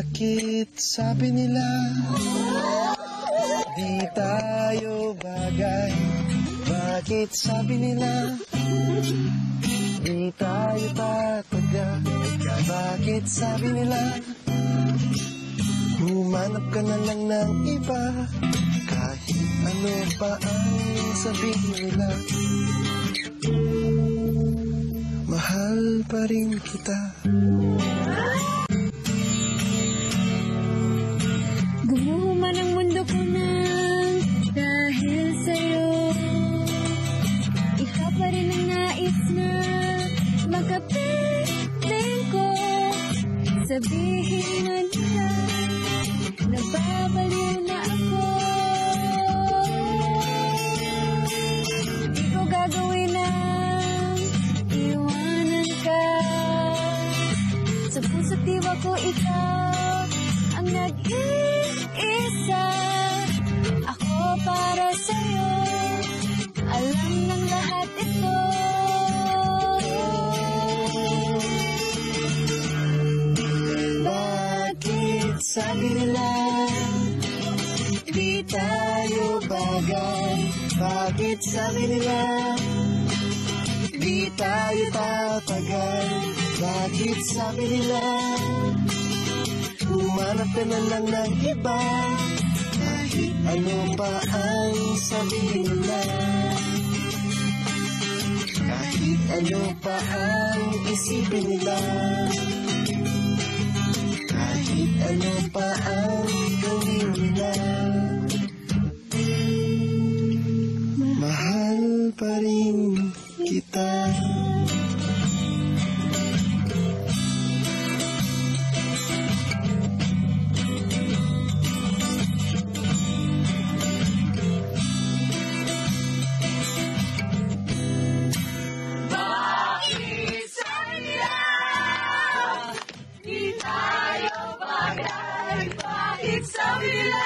Bakit sabi nila di tayo bagay? Bakit sabi nila di tayo tataga? Bakit sabi nila humanap ka na lang ng iba? Kahit ano pa ang sabihin nila, mahal pa rin kita. Gumuho man ang mundo ko nang dahil sa'yo, ikaw pa rin ang nais na makapiling ko. Sabihin man nila nababaliw na ako, di ko gagawin ang iwanan ka. Sa puso't diwa ko ikaw ang nag-iisa. Ako para sa'yo, alam ng lahat ito. Bakit sabi nila di tayo bagay? Bakit sabi nila di tayo tatagal? Bakit sabi nila humanap ka na lang ng iba? Kahit ano pa ang sabihin nila, kahit ano pa ang isipin nila, kahit ano pa ang gawin nila, mahal pa rin kita. Sabi nila